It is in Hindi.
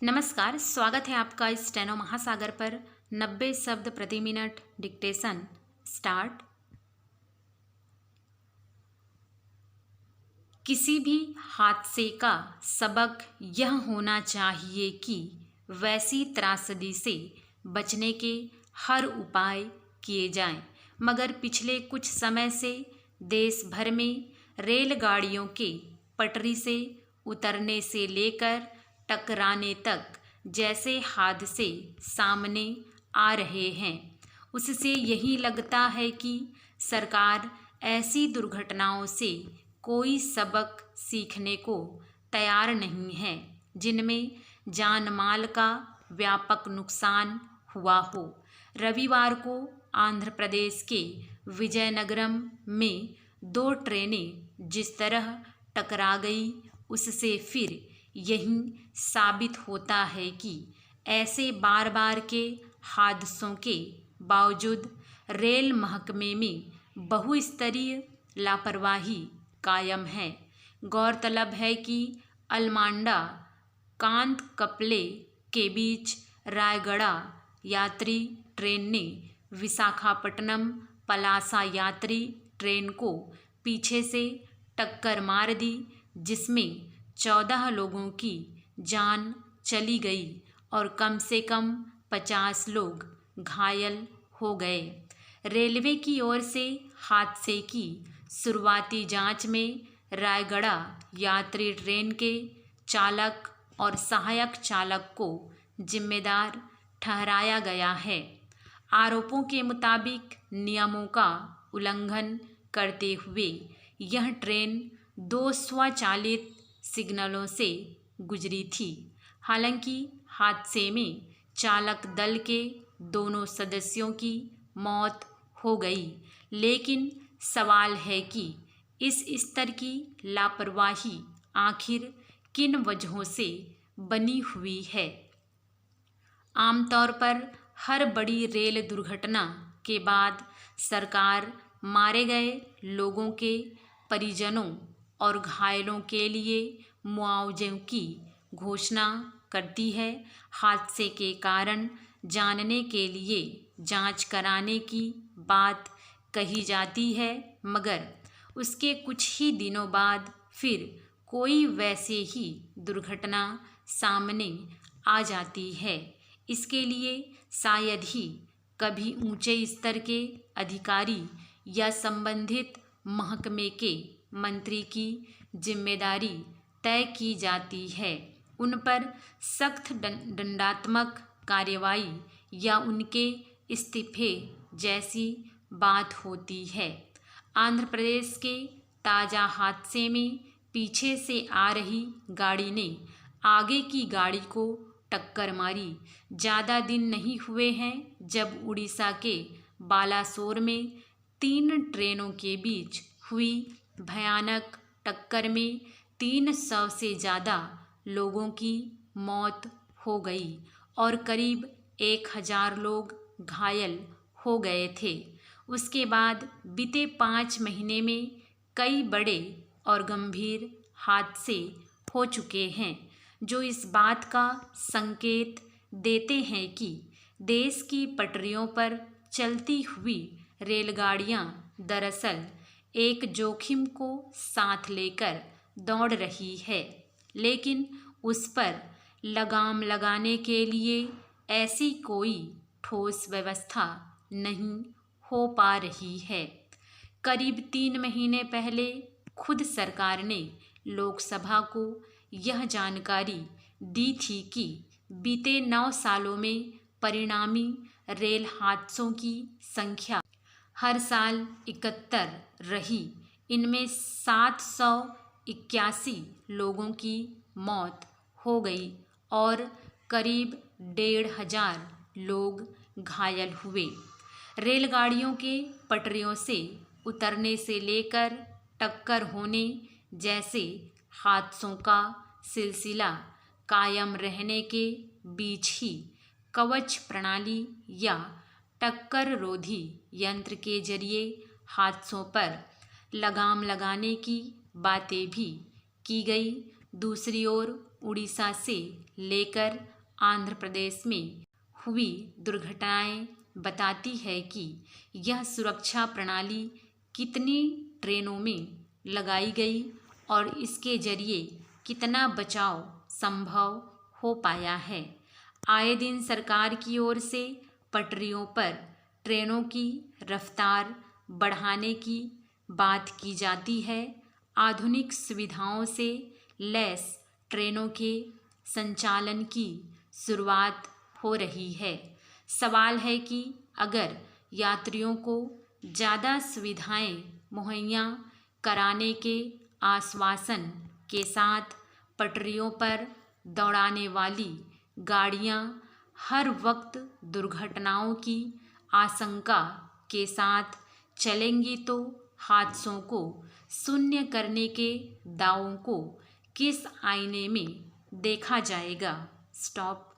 नमस्कार, स्वागत है आपका स्टेनो महासागर पर। 90 शब्द प्रति मिनट डिक्टेशन स्टार्ट। किसी भी हादसे का सबक यह होना चाहिए कि वैसी त्रासदी से बचने के हर उपाय किए जाएं, मगर पिछले कुछ समय से देश भर में रेलगाड़ियों के पटरी से उतरने से लेकर टकराने तक जैसे हादसे सामने आ रहे हैं, उससे यही लगता है कि सरकार ऐसी दुर्घटनाओं से कोई सबक सीखने को तैयार नहीं है जिनमें जान माल का व्यापक नुकसान हुआ हो। रविवार को आंध्र प्रदेश के विजयनगरम में 2 ट्रेनें जिस तरह टकरा गई, उससे फिर यही साबित होता है कि ऐसे बार बार के हादसों के बावजूद रेल महकमे में बहुस्तरीय लापरवाही कायम है। गौरतलब है कि अलमांडा कांतकपले के बीच रायगढ़ यात्री ट्रेन ने विशाखापट्टनम पलासा यात्री ट्रेन को पीछे से टक्कर मार दी, जिसमें 14 लोगों की जान चली गई और कम से कम 50 लोग घायल हो गए। रेलवे की ओर से हादसे की शुरुआती जांच में रायगढ़ यात्री ट्रेन के चालक और सहायक चालक को जिम्मेदार ठहराया गया है। आरोपों के मुताबिक नियमों का उल्लंघन करते हुए यह ट्रेन 2 स्वचालित सिग्नलों से गुजरी थी। हालांकि हादसे में चालक दल के दोनों सदस्यों की मौत हो गई, लेकिन सवाल है कि इस स्तर की लापरवाही आखिर किन वजहों से बनी हुई है। आमतौर पर हर बड़ी रेल दुर्घटना के बाद सरकार मारे गए लोगों के परिजनों और घायलों के लिए मुआवजे की घोषणा करती है। हादसे के कारण जानने के लिए जांच कराने की बात कही जाती है, मगर उसके कुछ ही दिनों बाद फिर कोई वैसे ही दुर्घटना सामने आ जाती है। इसके लिए शायद ही कभी ऊंचे स्तर के अधिकारी या संबंधित महकमे के मंत्री की जिम्मेदारी तय की जाती है। उन पर सख्त दंडात्मक कार्रवाई या उनके इस्तीफे जैसी बात होती है। आंध्र प्रदेश के ताज़ा हादसे में पीछे से आ रही गाड़ी ने आगे की गाड़ी को टक्कर मारी। ज़्यादा दिन नहीं हुए हैं जब उड़ीसा के बालासोर में 3 ट्रेनों के बीच हुई भयानक टक्कर में 300 से ज़्यादा लोगों की मौत हो गई और करीब 1000 लोग घायल हो गए थे। उसके बाद बीते 5 महीने में कई बड़े और गंभीर हादसे हो चुके हैं, जो इस बात का संकेत देते हैं कि देश की पटरियों पर चलती हुई रेलगाड़ियां दरअसल एक जोखिम को साथ लेकर दौड़ रही है, लेकिन उस पर लगाम लगाने के लिए ऐसी कोई ठोस व्यवस्था नहीं हो पा रही है। करीब 3 महीने पहले खुद सरकार ने लोकसभा को यह जानकारी दी थी कि बीते 9 सालों में परिणामी रेल हादसों की संख्या हर साल 71 रही। इनमें 781 लोगों की मौत हो गई और करीब 1,500 लोग घायल हुए। रेलगाड़ियों के पटरियों से उतरने से लेकर टक्कर होने जैसे हादसों का सिलसिला कायम रहने के बीच ही कवच प्रणाली या टक्कर रोधी यंत्र के जरिए हादसों पर लगाम लगाने की बातें भी की गई। दूसरी ओर उड़ीसा से लेकर आंध्र प्रदेश में हुई दुर्घटनाएं बताती है कि यह सुरक्षा प्रणाली कितनी ट्रेनों में लगाई गई और इसके जरिए कितना बचाव संभव हो पाया है। आए दिन सरकार की ओर से पटरियों पर ट्रेनों की रफ्तार बढ़ाने की बात की जाती है। आधुनिक सुविधाओं से लैस ट्रेनों के संचालन की शुरुआत हो रही है। सवाल है कि अगर यात्रियों को ज़्यादा सुविधाएं मुहैया कराने के आश्वासन के साथ पटरियों पर दौड़ाने वाली गाड़ियां हर वक्त दुर्घटनाओं की आशंका के साथ चलेंगी तो हादसों को शून्य करने के दावों को किस आईने में देखा जाएगा। स्टॉप।